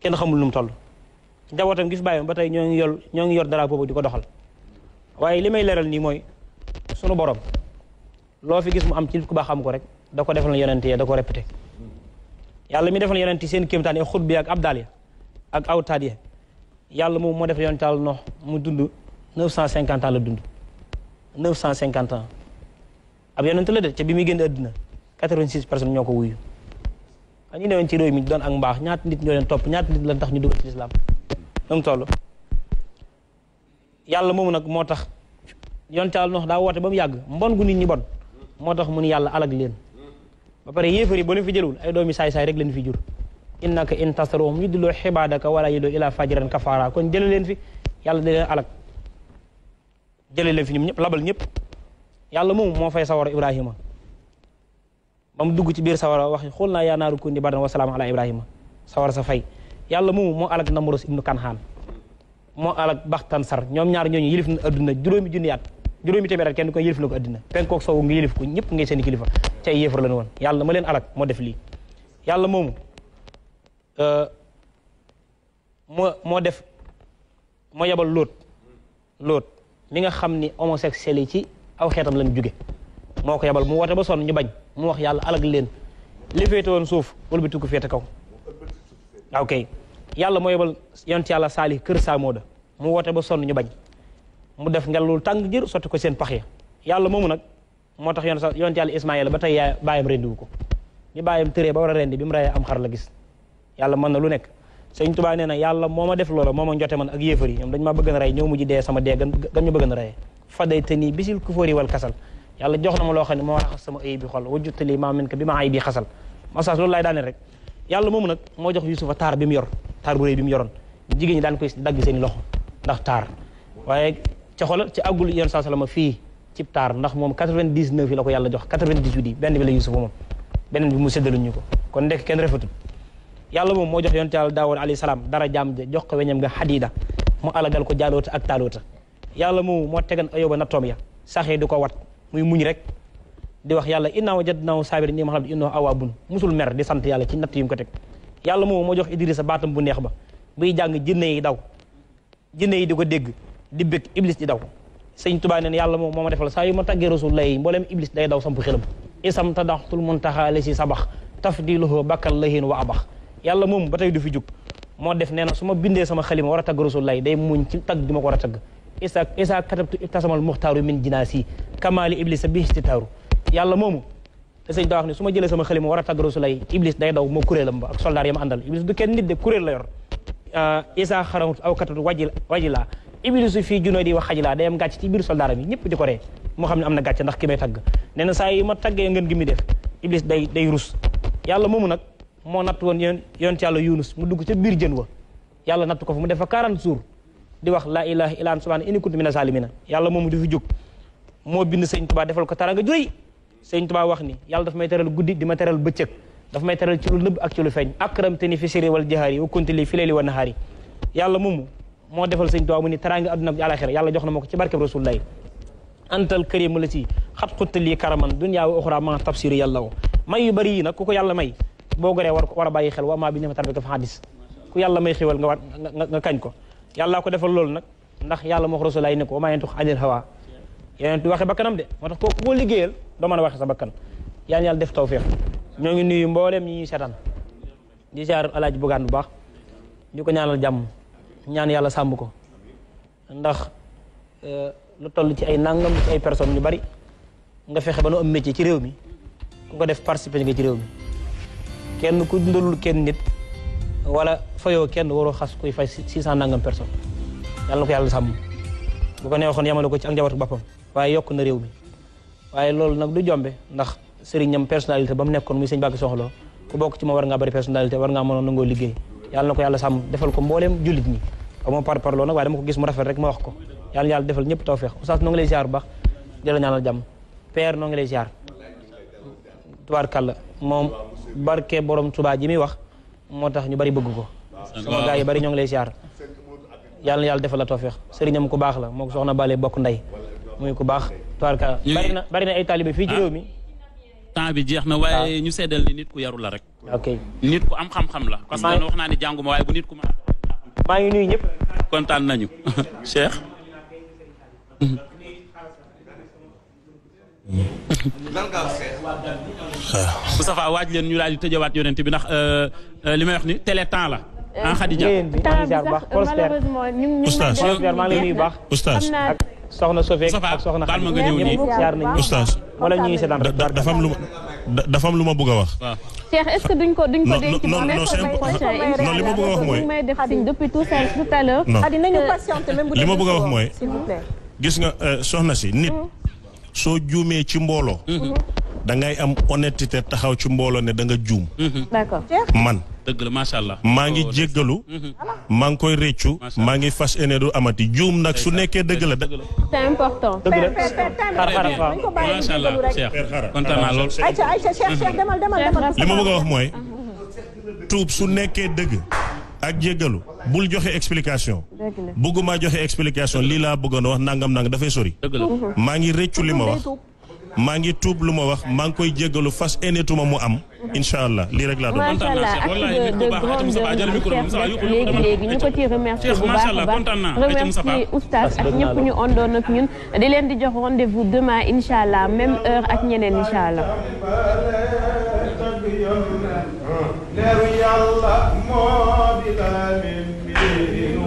kenn xamul nu mu toll njabootam gis bàyyam ba tey ñoo ngi yor dara boobu di ko doxal waaye li may leeral nii mooy sunu borom loo fi gis mu am ci ku baax xam ko rek da ko defal yonent yi da ko répété yàlla mi defal yonent yi seen kéemtaan yi xut bi ak abdal ya ak awtaad ya yàlla moom moo def yonent Yàlla Noox mu dund 950 ans la dund 950 ans ab yonent la de ca bi muy génn àddina 86 personnes ñoo ko wuyu ñu newoon ci réew mi doon ak mbaax ñaata nit ñoo leen topp ñaata nit la tax ñu dugg ci lislaam donc toll yàlla moomu nag moo tax yonent Yàlla Noox daa woote ba mu yàgg mbon gu nit ñi bon moo tax mu ni yàlla alag leen ba pare yéefar yi ba leen fi jëlul ay doomi saay-saay rek leen fi jur innaka in tasruhum yudillu xibaadaka wala yudillu ila fajiran kafara kon jële leen fi yàlla da leen alag jële leen fi ñoom ñëpp labal ñëpp yàlla moom moo fay sawara ibrahima ba mu dugg ci biir sawara wax xul naa yaa naaru kuuni bardan wa salaaman ala ibrahima sawara sa fay yàlla moom moo alag Namrus ibnu Kanhaan moo alag Baxtansar ñoom ñaar ñooñu yilif na adduna juróomi junni at juróomi téeméer at kenn ko yilif na ko adduna penkook sowu nga yilif ko ñëpp ngay seen kilifa ca ay yéefar la woon yàlla ma leen alag moo def lii yàlla moomu moo yebal lóot mi nga xam ni homosexuel yi ci aw xeetam lañ jóge moo ko yebal mu woote ba sonn ñu bañ mu wax yàlla alag leen li féete woon suuf wala bi tukku féete kaw ok yàlla moo yebal yonent yàlla Saalih kër Saamooda mu woote ba sonn ñu bañ mu def ngelaw tàng jër sotti ko seen pax ya yàlla moomu nag moo tax yonent yàlla Ismaayila ba tey yaay baayam rendiwu ko bi baayam tëree ba war a rendi bi mu reyee am xar la gis yàlla mën na lu nekk Sëñ Tuubaa nee na yàlla moo ma def loola moo ma njote man ak yéefar yi ñoom dañu maa bëgg na rey ñëw mujj dee sama dee gan ñu bëgg na reyee faday te nii bisil kufóori wal kasal yàlla jox na ma loo xam ne moo raxas sama ayib bi xol wajjutali maa min ka bi ma ayib bi xasal masaas loolu laay daaneel rek yàlla moomu nag moo jox Yuusufa taar bi mu yor taar bu réy bi mu yoroon jigéen ñi daan koy dagg seen loxo ndax taar waaye ca xoolal ci àggul yoon saa salama fii cib taar ndax moom 99 yi la ko yàlla jox 98 yi benn bi la Yuusufa moom beneen bi mu séddaluñu ko kon ndekk kenn refatul yàlla moom moo jox yonent yàlla Daawuud alayhi salaam dara jaam ja jox ko weñam nga xadiida mu alagal ko jaaloota ak taaloota yàlla moom moo tegan Ayuba nattoom ya saxee di ko wat muy muñ rek di wax yàlla innaa wajadnaahu saabiran ni'mal abdu innahu awwaabun musul mer di sant yàlla ci natt yi mu ko teg yàlla moom moo jox Idrissa baatam bu neex ba buy jàng jinne yi daw jinne yi di ko dégg di bëgg iblis di daw Sëñ Tuubaa neen yàlla moom moo ma defal saa yu ma tàggee Rasulullah yi mbooleem iblis day daw samp xelam isam tadaxtul muntaxa la si sabax tafdiluhu bakkal lahin wa abax yàlla moom ba tey du fi jug moo def nee na su ma bindee sama xalima war a tagg Rasulullah yi day muñ ci tagg gi ma ko war a tagg isa katabtu ibtasamal muxtaaru min jinaasi kamaali iblis bi istitaaru yàlla moomu te sëñ daa wax ne su ma jëlee sama xalima war a tagg Rasulullah yi iblis day daw moo kuréelam ba ak soldaar yi ma àndal iblis du kenn nit de kuréel la yor isa xaramut aw katatu wajila iblisu fii junoo di wax xajilaa day am gàcc ci biir soldaaram yi ñëpp di ko ree moo xam ne am na gàcc ndax ki may tagg nee na saa yi ma taggee ngeen gi mi def iblis day rus yàlla moomu nag moo natt woon yonent yàlla Yunus mu dugg ca biir jën wa yàlla natt ko fa mu def fa 40 jours di wax laa ilaaha illa anta subhaanaka inni kuntu mina zaalimiina yàlla moomu du fi jóg moo bind Sëñ Tuubaa defal ko taranga juy Sëñ Tuubaa wax ni yàlla daf may teral guddi di ma teral bëccëg daf may teral ci lu nëbb ak ci lu feeñ akramtani fi sirri wal jahaari wa kunti li fi layli wa nahaari yàlla moomu moo defal Sëñ Tuubaa mu ni taranga adduna ak àllaaxira yàlla jox na ma ko ci barkeb Rasulullaah antal karimu la ci xat xuttali karaman dunya wa uxra ma tafsiri yàlla wo may yu bëri yi nag ku ko yàlla may boo goree war a bàyyi xel wa maa bi ni'mati rabbika fa hadis ku yàlla may xéwal nga kañ ko yàlla ko defal loolu nag ndax yàlla moo wax Rasulullaah ne ko wa maa yantiqu anil hawaa yeneen waxe bakkanam de moo tax kooku boo liggéeyal doo mën a waxe sa bakkan yàlla def tawfiq ñoo ngi nuyu mboolem ñi ñuy seetaan di ziar Alaaji Bugaan bu baax ñu ko ñaanal jàmm ñaan yàlla sàmm ko ndax lu toll ci ay nangam ci ay personnes ñu bari nga fexe ba nu am métier ci réew mi ku ko def participer nga ci réew mi kenn ku dundalul kenn nit wala fayoo kenn waroo xas kuy fay 600 nangam personnes yàlla na ko yàlla sàmm bu ko neexoon yamale ko ci ak njabootu boppam waaye yokk na réew mi waaye loolu nag du jombe ndax sëriñam personnalité ba mu nekkoon muy sëñ Mbàkke Soxna Lo ku bokk ci moom war ngaa bari personnalité war ngaa mën a nangoo liggéey yàlla na ko yàlla sàmm defal ko mbooleem jullit ñi aw ma par loolu nag waaye dama ko gis mu rafet rek ma wax ko yàlla defal ñëpp tawfeex oustaz noo ngi lay ziar bu baax di la ñaanal jàmm père noo ngi lay ziar tubaarkàlla moom barke borom Tuubaa ji muy wax moo tax ñu bari bëgg ko sama gars yi bari ñoo ngi lay ziar yàlla na yàlla defal la tawfeex sëriñam ku baax la moo ko soxna Bale bokk ndey muy ku baax tubaarkàlla bari na ay taalibe fii ci réew mi temps bi jeex na waaye ñu seddal ni nit ku yaru la rek. ok nit ku am xam-xam la. parce que wax naa ne jànguma waaye bu nit ku ma. maa ngi nuyu ñëpp. kontaan nañu Cheikh. Moustapha waaj leen ñu daal di tëjawaat yonent bi ndax li may wax ni télé temps la. ah Khadija temps bi sax malheureusement ñu ngi maa ngi lay nuyu baax. oustaz ak soxna Sofie ak soxna baal ma nga ñëw nii. oustaz wala ñu ngi seetaan dafa am lu ma bëgg a wax. Cheikh est-ce que duñ ko denc non li ma bëgg a wax mooy may def signe depuis tout à l'heure li ma bëgg a wax mooy gis nga soxna si nit soo juumee ci mbooloo da ngay am honnêteté taxaw ci mbooloo ne da nga juum. d'accord man dëgg la macha allah. maa ngi jéggalu maa ngi koy réccu maa ngi fas yéene du amati juum nag su nekkee dëgg la. c'est important. dëgg la macha allah Cheikh kontaan naa lool. li ma bëgg a wax mooy tuub su nekkee dëgg ak jéggalu bul joxe explication. bëgguma joxe explication lii laa bëggoon wax nangam dafay sori. dëgg la maa ngi réccu li ma wax maa ngi tuub lu ma wax maa ngi koy jéggalu fas énetuma mu am incha allah lii rek laa doon. macha allah acte de grande léegi ñu ko ci remercier bu baax a baax remercier oustaz ak ñëpp ñu ondoon ak ñun di leen di jox rendez-vous demain incha allah même heure ak ñeneen incha allah. leeru yàlla moo di la min biir